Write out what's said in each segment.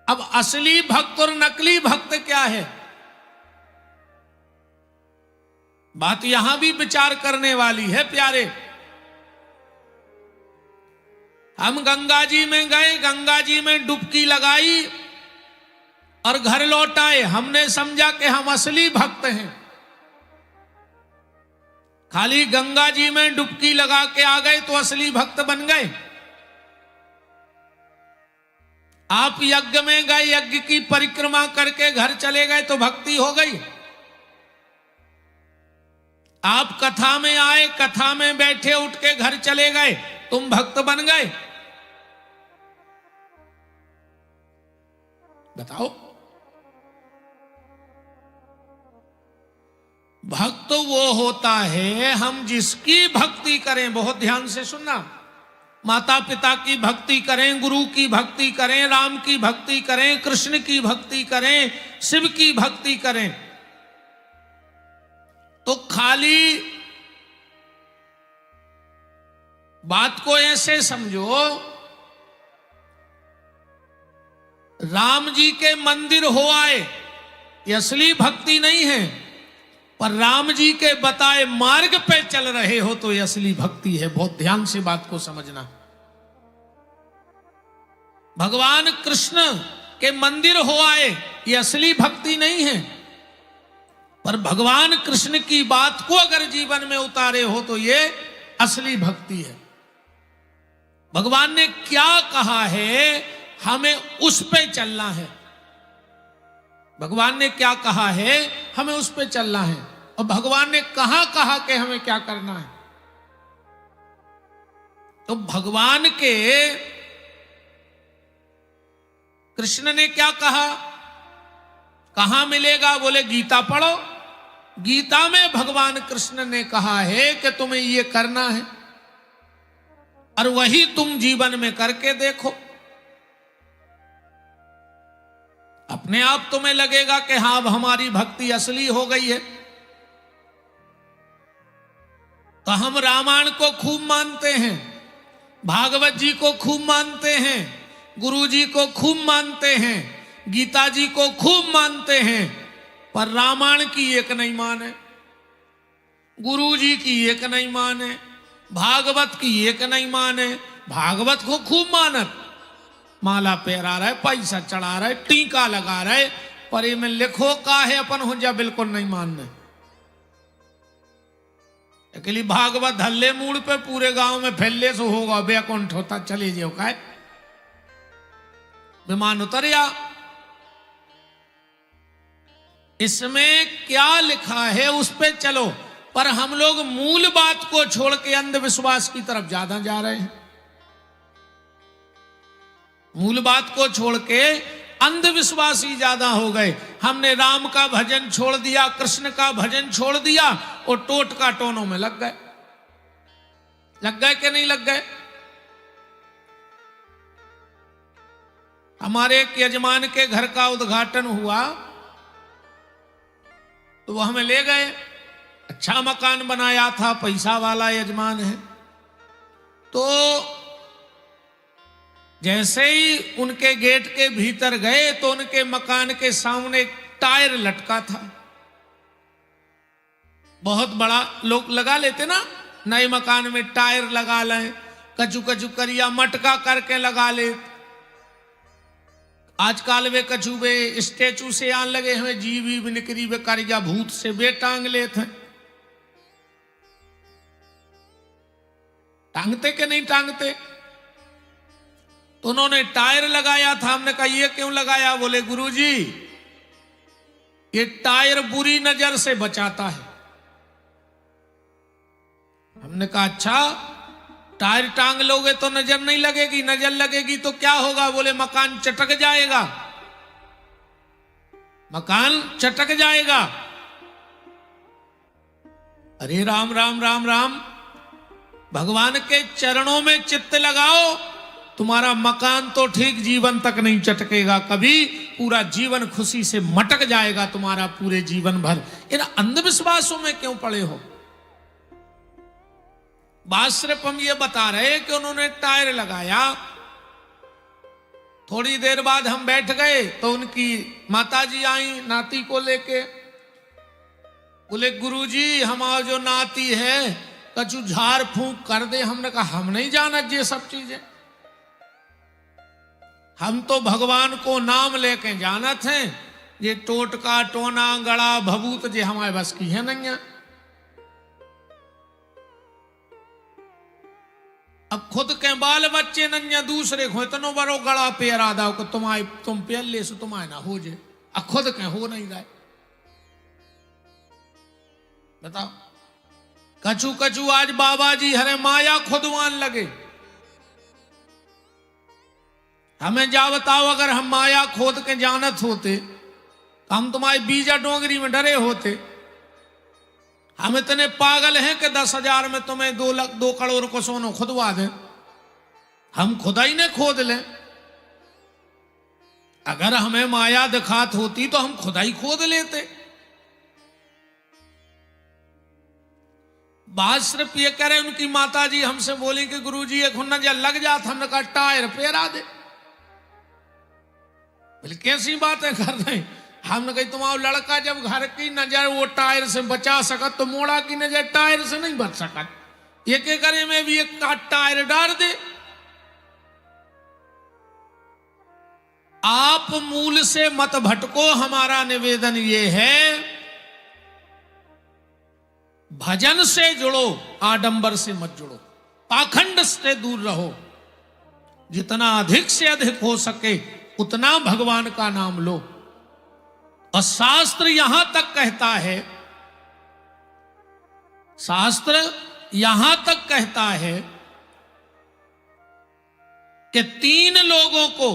अब असली भक्त और नकली भक्त क्या है, बात यहां भी विचार करने वाली है प्यारे। हम गंगा जी में गए, गंगा जी में डुबकी लगाई और घर लौट आए, हमने समझा कि हम असली भक्त हैं। खाली गंगा जी में डुबकी लगा के आ गए तो असली भक्त बन गए। आप यज्ञ में गए, यज्ञ की परिक्रमा करके घर चले गए तो भक्ति हो गई। आप कथा में आए, कथा में बैठे उठ के घर चले गए, तुम भक्त बन गए। बताओ, भक्त वो होता है हम जिसकी भक्ति करें, बहुत ध्यान से सुनना, माता पिता की भक्ति करें, गुरु की भक्ति करें, राम की भक्ति करें, कृष्ण की भक्ति करें, शिव की भक्ति करें, तो खाली बात को ऐसे समझो, राम जी के मंदिर हो आए, ये असली भक्ति नहीं है, पर राम जी के बताए मार्ग पे चल रहे हो तो ये असली भक्ति है। बहुत ध्यान से बात को समझना। भगवान कृष्ण के मंदिर हो आए, ये असली भक्ति नहीं है, पर भगवान कृष्ण की बात को अगर जीवन में उतारे हो तो ये असली भक्ति है। भगवान ने क्या कहा है, हमें उस पे चलना है। भगवान ने क्या कहा है, हमें उस पे चलना है। और भगवान ने कहा कि हमें क्या करना है। तो भगवान के कृष्ण ने क्या कहा, कहां मिलेगा, बोले गीता पढ़ो। गीता में भगवान कृष्ण ने कहा है कि तुम्हें ये करना है और वही तुम जीवन में करके देखो। अपने आप तुम्हें लगेगा कि हाँ अब हमारी भक्ति असली हो गई है। तो हम रामायण को खूब मानते हैं, भागवत जी को खूब मानते हैं, गुरु जी को खूब मानते हैं, गीता जी को खूब मानते हैं, पर रामायण की एक नहीं माने, गुरु जी की एक नहीं माने, भागवत की एक नहीं माने। भागवत को खूब मानत, माला पहरा रहे, पैसा चढ़ा रहे, टीका लगा रहे, पर ये में लिखो का है अपन हो जा बिल्कुल नहीं मानने। अकेली भागवत धल्ले मूड पे पूरे गांव में फैलले से होगा, बैकुंठ होता चले जाओ का विमान उतरिया। इसमें क्या लिखा है उस पे चलो, पर हम लोग मूल बात को छोड़ के अंधविश्वास की तरफ ज्यादा जा रहे हैं। मूल बात को छोड़ के अंधविश्वासी ज्यादा हो गए। हमने राम का भजन छोड़ दिया, कृष्ण का भजन छोड़ दिया और टोटका टोनों में लग गए। लग गए कि नहीं लग गए? हमारे एक यजमान के घर का उद्घाटन हुआ तो वो हमें ले गए। अच्छा मकान बनाया था, पैसा वाला यजमान है। तो जैसे ही उनके गेट के भीतर गए तो उनके मकान के सामने एक टायर लटका था। बहुत बड़ा लोग लगा लेते ना, नए मकान में टायर लगा लें, कचू कचू करिया मटका करके लगा ले। आजकल वे कछु वे स्टेचू से आन लगे हैं, जीवी भी निकरी वे करिया भूत से वे टांग लेते हैं। टांगते के नहीं टांगते? तो उन्होंने टायर लगाया था। हमने कहा ये क्यों लगाया? बोले गुरुजी ये टायर बुरी नजर से बचाता है। हमने कहा अच्छा, टायर टांग लोगे तो नजर नहीं लगेगी, नजर लगेगी तो क्या होगा? बोले मकान चटक जाएगा, मकान चटक जाएगा। अरे राम राम राम राम, भगवान के चरणों में चित्त लगाओ, तुम्हारा मकान तो ठीक जीवन तक नहीं चटकेगा, कभी पूरा जीवन खुशी से मटक जाएगा तुम्हारा पूरे जीवन भर। इन अंधविश्वासों में क्यों पड़े हो? बात सिर्फ हम ये बता रहे कि उन्होंने टायर लगाया थोड़ी देर बाद हम बैठ गए तो उनकी माताजी आई नाती को लेके। बोले गुरुजी हमारा जो नाती है कछु झाड़ फूंक कर दे। हमने कहा हम नहीं जाना ये सब चीजें, हम तो भगवान को नाम लेके जानत हैं। ये टोटका टोना गड़ा भभूत जे हमारे बस की है नहीं है। अब खुद के बाल बच्चे नन्या दूसरे को इतनो बड़ो गड़ा पेरा दाओ कि तुम पेले से तुम्हारे ना हो जाए, अब खुद के हो नहीं रहा। बताओ कछु कछु आज बाबा जी हरे माया खुदवान लगे। हमें जा बताओ अगर हम माया खोद के जानत होते तो हम तुम्हारी बीजा डोंगरी में डरे होते। हम इतने पागल हैं कि 10,000 में तुम्हें 2 करोड़ को सोनो खुदवा दें, हम खुदा ही ने खोद लें। अगर हमें माया दिखात होती तो हम खुदा ही खोद लेते। बात सिर्फ ये कह रहे उनकी माताजी हमसे बोली कि गुरुजी एक हुन्ना जा लग जाता। हमने कहा टायर पेरा दे। बोले कैसी बातें कर रहे। हमने कही तुम्हारा लड़का जब घर की नजर वो टायर से बचा सकत तो मोड़ा की नजर टायर से नहीं बच सकत। ये के करे में भी एक टायर डाल दे। आप मूल से मत भटको। हमारा निवेदन ये है भजन से जुड़ो, आडंबर से मत जुड़ो, पाखंड से दूर रहो। जितना अधिक से अधिक हो सके उतना भगवान का नाम लो। और शास्त्र यहां तक कहता है, शास्त्र यहां तक कहता है कि 3 लोगों को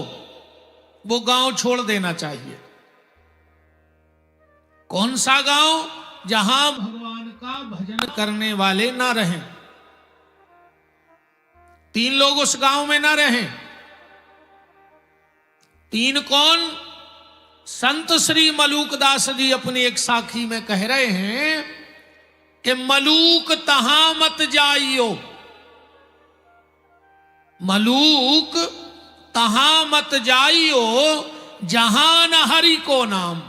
वो गांव छोड़ देना चाहिए। कौन सा गांव? जहां भगवान का भजन करने वाले ना रहें। 3 लोग उस गांव में ना रहें। 3 कौन? संत श्री मलूकदास जी अपनी एक साखी में कह रहे हैं कि मलूक तहां मत जाइयो, मलूक तहां मत जाइयो जहां न हरि को नाम।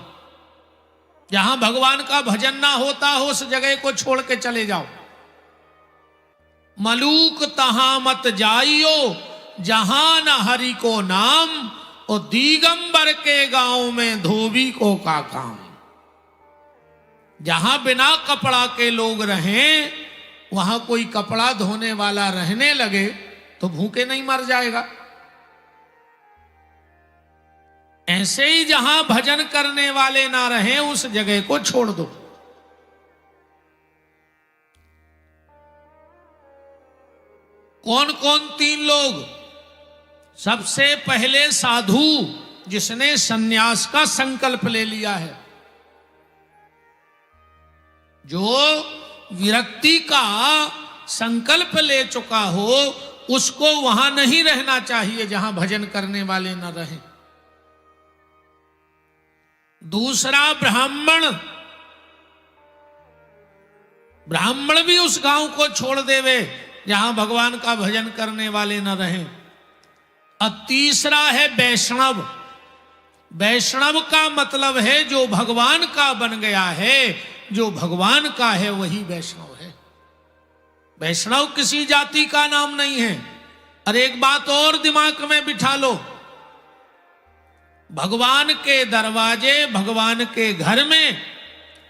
जहां भगवान का भजन ना होता हो उस जगह को छोड़ के चले जाओ। मलूक तहां मत जाइयो जहां न हरि को नाम। और दिगंबर के गांव में धोबी को का काम। जहां बिना कपड़ा के लोग रहें वहां कोई कपड़ा धोने वाला रहने लगे तो भूखे नहीं मर जाएगा। ऐसे ही जहां भजन करने वाले ना रहें उस जगह को छोड़ दो। कौन कौन 3 लोग? सबसे पहले साधु जिसने सन्यास का संकल्प ले लिया है, जो विरक्ति का संकल्प ले चुका हो, उसको वहां नहीं रहना चाहिए जहां भजन करने वाले न रहें। दूसरा ब्राह्मण, ब्राह्मण भी उस गांव को छोड़ देवे जहां भगवान का भजन करने वाले न रहें। और तीसरा है वैष्णव। वैष्णव का मतलब है जो भगवान का बन गया है, जो भगवान का है वही वैष्णव है। वैष्णव किसी जाति का नाम नहीं है। और एक बात और दिमाग में बिठा लो, भगवान के दरवाजे, भगवान के घर में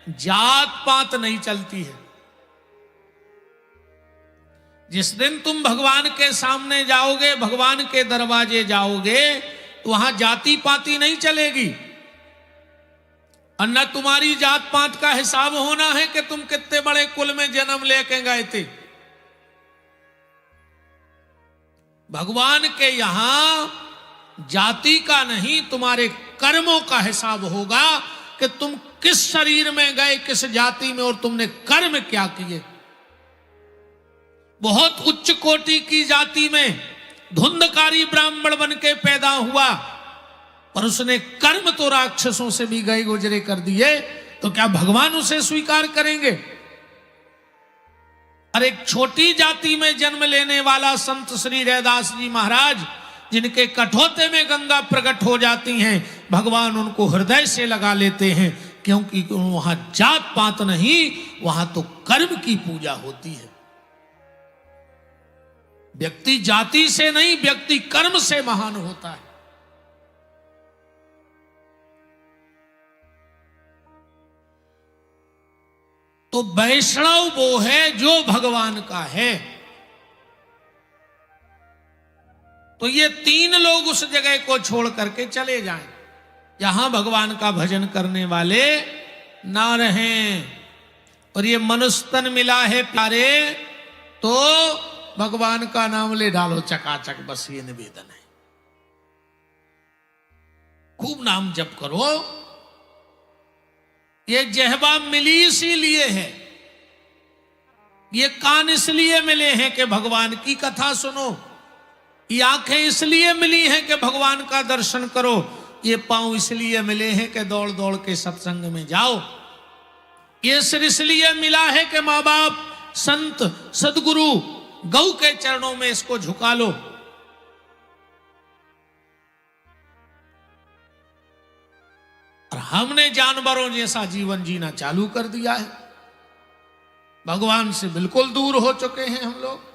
जात पात नहीं चलती है। जिस दिन तुम भगवान के सामने जाओगे, भगवान के दरवाजे जाओगे, वहां जाति पाति नहीं चलेगी। और न तुम्हारी जात पात का हिसाब होना है कि तुम कितने बड़े कुल में जन्म लेके गए थे। भगवान के यहां जाति का नहीं, तुम्हारे कर्मों का हिसाब होगा कि तुम किस शरीर में गए, किस जाति में, और तुमने कर्म क्या किए। बहुत उच्च कोटि की जाति में धुंधकारी ब्राह्मण बन के पैदा हुआ, पर उसने कर्म तो राक्षसों से भी गए गुजरे कर दिए, तो क्या भगवान उसे स्वीकार करेंगे? और एक छोटी जाति में जन्म लेने वाला संत श्री रैदास जी महाराज, जिनके कठौते में गंगा प्रकट हो जाती हैं, भगवान उनको हृदय से लगा लेते हैं, क्योंकि वहां जात पात नहीं, वहां तो कर्म की पूजा होती है। व्यक्ति जाति से नहीं, व्यक्ति कर्म से महान होता है। तो वैष्णव वो है जो भगवान का है। तो ये तीन लोग उस जगह को छोड़ करके चले जाएं जहां भगवान का भजन करने वाले ना रहें। और ये मनुष्य तन मिला है प्यारे, तो भगवान का नाम ले डालो चकाचक, बस ये निवेदन है। खूब नाम जप करो। ये जहबा मिली इसीलिए है, ये कान इसलिए मिले हैं कि भगवान की कथा सुनो, ये आंखें इसलिए मिली हैं कि भगवान का दर्शन करो, ये पांव इसलिए मिले हैं कि दौड़ दौड़ के सत्संग में जाओ, ये सिर इसलिए मिला है कि माँ बाप, संत, सदगुरु, गौ के चरणों में इसको झुका लो। और हमने जानवरों जैसा जीवन जीना चालू कर दिया है, भगवान से बिल्कुल दूर हो चुके हैं हम लोग।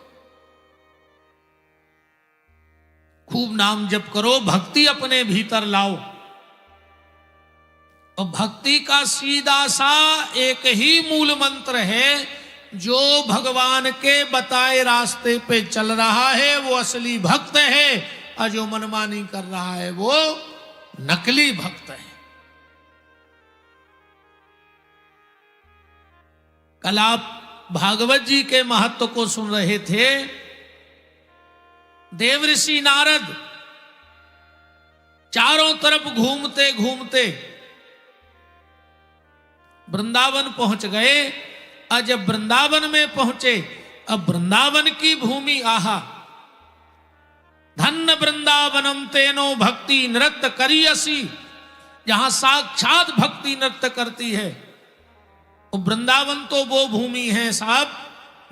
खूब नाम जप करो, भक्ति अपने भीतर लाओ। और भक्ति का सीधा सा एक ही मूल मंत्र है, जो भगवान के बताए रास्ते पे चल रहा है वो असली भक्त है, और जो मनमानी कर रहा है वो नकली भक्त है। कल आप भागवत जी के महत्व को सुन रहे थे। देवऋषि नारद चारों तरफ घूमते घूमते वृंदावन पहुंच गए। और जब वृंदावन में पहुंचे, अब वृंदावन की भूमि आहा, धन्य वृंदावनम तेनो भक्ति नृत्य करियसी, जहां साक्षात भक्ति नृत्य करती है। वृंदावन तो वो भूमि है साहब,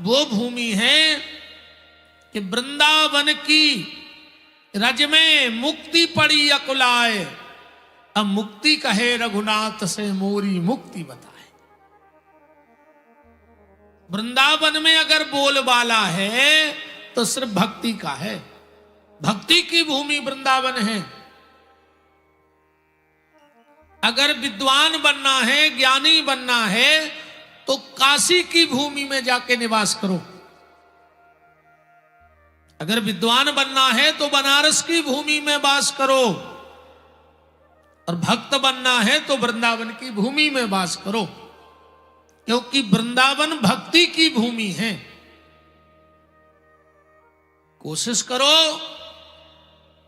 वो भूमि है कि वृंदावन की रज में मुक्ति पड़ी अकुलाए, अब मुक्ति कहे रघुनाथ से मोरी मुक्ति बताए। वृंदावन में अगर बोलबाला है तो सिर्फ भक्ति का है, भक्ति की भूमि वृंदावन है। अगर विद्वान बनना है, ज्ञानी बनना है, तो काशी की भूमि में जाके निवास करो। अगर विद्वान बनना है तो बनारस की भूमि में वास करो, और भक्त बनना है तो वृंदावन की भूमि में वास करो, क्योंकि वृंदावन भक्ति की भूमि है। कोशिश करो,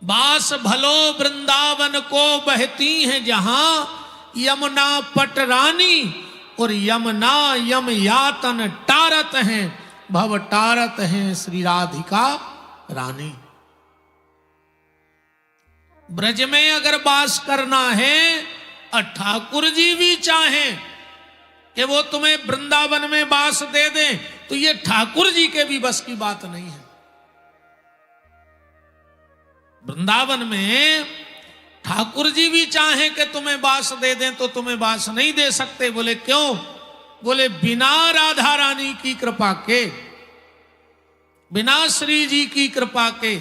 बास भलो वृंदावन को बहती हैं जहां यमुना पटरानी, और यमुना यम यातन टारत हैं, भव टारत हैं श्री राधिका रानी। ब्रज में अगर वास करना है, और ठाकुर जी भी चाहें कि वो तुम्हें वृंदावन में वास दे दें, तो ये ठाकुर जी के भी बस की बात नहीं है। वृंदावन में ठाकुर जी भी चाहें कि तुम्हें वास दे दें तो तुम्हें वास नहीं दे सकते। बोले क्यों? बोले बिना राधा रानी की कृपा के, बिना श्री जी की कृपा के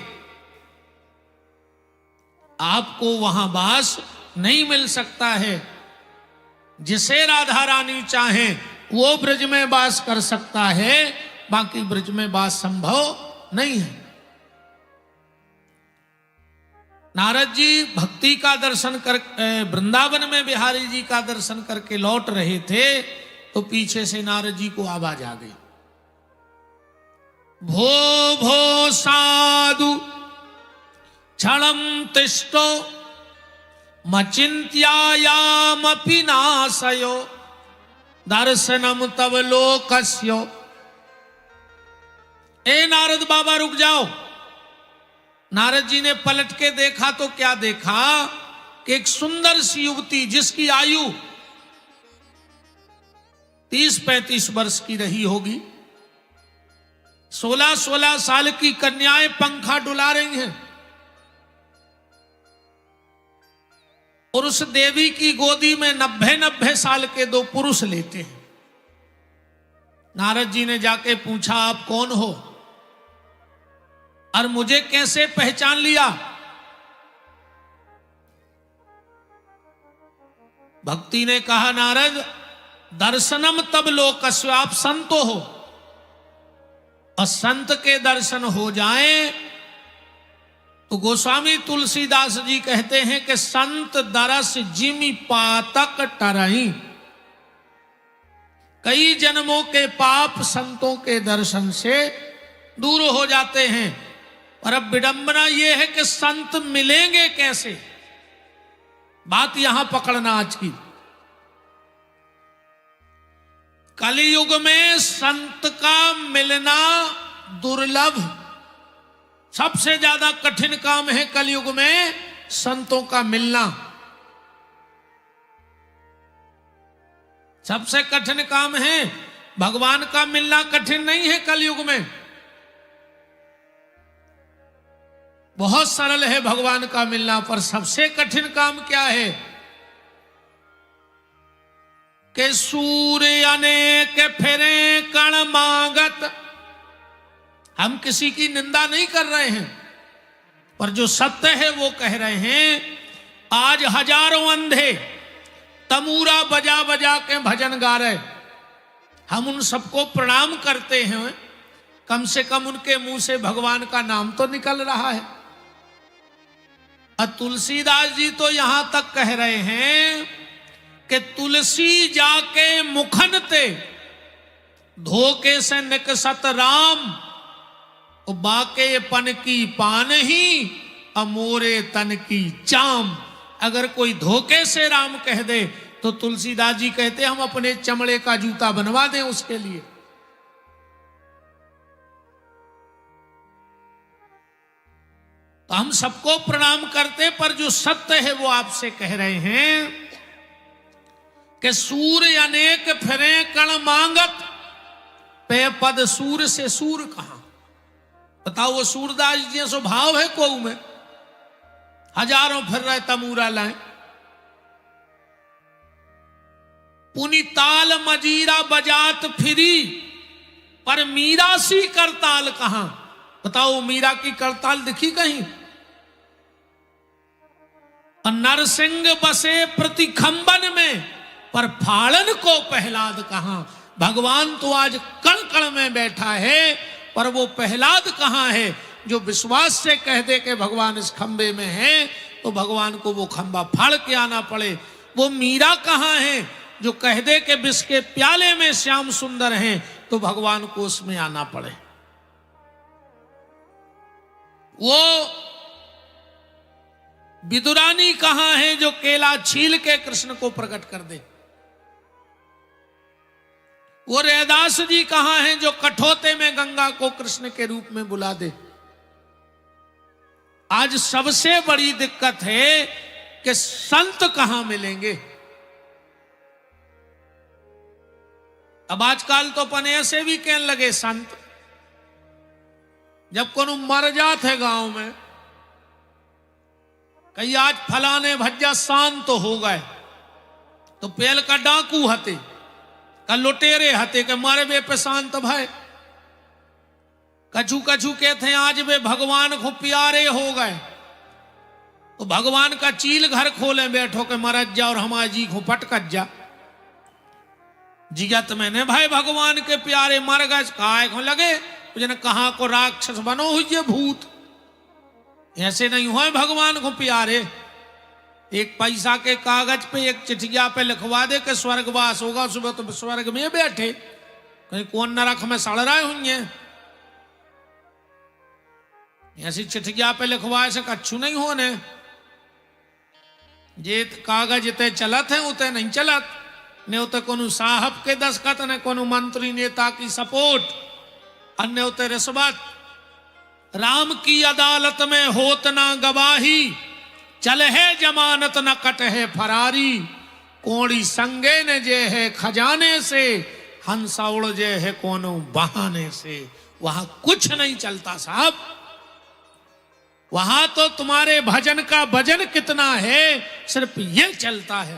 आपको वहां वास नहीं मिल सकता है। जिसे राधा रानी चाहे वो ब्रज में वास कर सकता है, बाकी ब्रज में वास संभव नहीं है। नारद जी भक्ति का दर्शन कर वृंदावन में बिहारी जी का दर्शन करके लौट रहे थे, तो पीछे से नारद जी को आवाज आ गई, भो भो साधु क्षणम तिष्ठो मचिन्त्यायामपि नाशयो दर्शनम तव लोकस्यो। ए नारद बाबा रुक जाओ। नारद जी ने पलट के देखा तो क्या देखा कि एक सुंदर सी युवती जिसकी आयु 30-35 वर्ष की रही होगी, 16-16 साल की कन्याएं पंखा डुला रही हैं, और उस देवी की गोदी में 90-90 साल के 2 पुरुष लेते हैं। नारद जी ने जाके पूछा, आप कौन हो और मुझे कैसे पहचान लिया? भक्ति ने कहा, नारद दर्शनम तब लोकस्य, आप संत हो और संत के दर्शन हो जाएं तो गोस्वामी तुलसीदास जी कहते हैं कि संत दरस जिमि पातक टरई, कई जन्मों के पाप संतों के दर्शन से दूर हो जाते हैं। पर अब विडंबना यह है कि संत मिलेंगे कैसे, बात यहां पकड़ना आज की। कलयुग में संत का मिलना दुर्लभ, सबसे ज्यादा कठिन काम है कलयुग में संतों का मिलना। सबसे कठिन काम है, भगवान का मिलना कठिन नहीं है कलयुग में, बहुत सरल है भगवान का मिलना। पर सबसे कठिन काम क्या है कि सूर्य अनेक फिरे कण मांगत। हम किसी की निंदा नहीं कर रहे हैं, पर जो सत्य है वो कह रहे हैं। आज हजारों अंधे तमूरा बजा बजा के भजन गा रहे, हम उन सबको प्रणाम करते हैं, कम से कम उनके मुंह से भगवान का नाम तो निकल रहा है। और तुलसीदास जी तो यहां तक कह रहे हैं कि तुलसी जाके मुखन ते धोखे से निकसत राम, बाके पन की पान ही अमोरे तन की चाम। अगर कोई धोखे से राम कह दे तो तुलसीदास जी कहते हम अपने चमड़े का जूता बनवा दें उसके लिए। तो हम सबको प्रणाम करते, पर जो सत्य है वो आपसे कह रहे हैं कि सूर्य अनेक फिरे कण मांगत, पे पद सूर्य से सूर कहां। बताओ, वो सूरदास जी स्वभाव है कोऊ में, हजारों फिर रहे तमूरा लाए। पुनि ताल मजीरा बजात फिरी, पर मीरा सी करताल कहां। बताओ, मीरा की करताल दिखी कहीं? नरसिंह बसे प्रतिखंबन में, पर फाड़न को प्रहलाद कहां। भगवान तो आज कण कण में बैठा है, पर वो प्रहलाद कहां है जो विश्वास से कह दे कि भगवान इस खंबे में है तो भगवान को वो खंबा फाड़ के आना पड़े। वो मीरा कहां है जो कह दे कि विष के प्याले में श्याम सुंदर हैं तो भगवान को उसमें आना पड़े। वो विदुरानी कहां है जो केला छील के कृष्ण को प्रकट कर दे। वो रैदास जी कहां हैं जो कठौते में गंगा को कृष्ण के रूप में बुला दे। आज सबसे बड़ी दिक्कत है कि संत कहां मिलेंगे। अब आजकल तो अपन ऐसे भी कहने लगे संत, जब कोनो मर जात है गांव में, कहीं आज फलाने भज्जा शांत तो हो गए, तो पेल का डाकू हते का लुटेरे हते के मारे बे पे शांत भाई। कछु कछु कहते आज वे भगवान को प्यारे हो गए, तो भगवान का चील घर खोले बैठो के मरज जा और हमारे जी को पटकत जा। जिगत मैंने भाई भगवान के प्यारे मर गए काय को लगे मुझे कहा को राक्षस बनो हुई भूत। ऐसे नहीं हुए भगवान को प्यारे। एक पैसा के कागज पे एक चिट्ठिया पे लिखवा दे कि स्वर्गवास होगा, सुबह तो स्वर्ग में बैठे, कहीं कौन नरक में सड़ रहे होंगे। ऐसी चिट्ठिया पे लिखवाए से कच्छू नहीं होने। जे कागज ते चलत है उते नहीं चलत, ने उते कोनो साहब के दस्खत, ने कोनो मंत्री नेता की सपोर्ट, अन्य उते रिश्वत। राम की अदालत में होत ना गवाही, चल है जमानत न कट है फरारी। कोड़ी संगे ने जे है खजाने से, हंसा उड़ जे है कोनो बहाने से। वहां कुछ नहीं चलता साहब। वहां तो तुम्हारे भजन का वजन कितना है सिर्फ ये चलता है।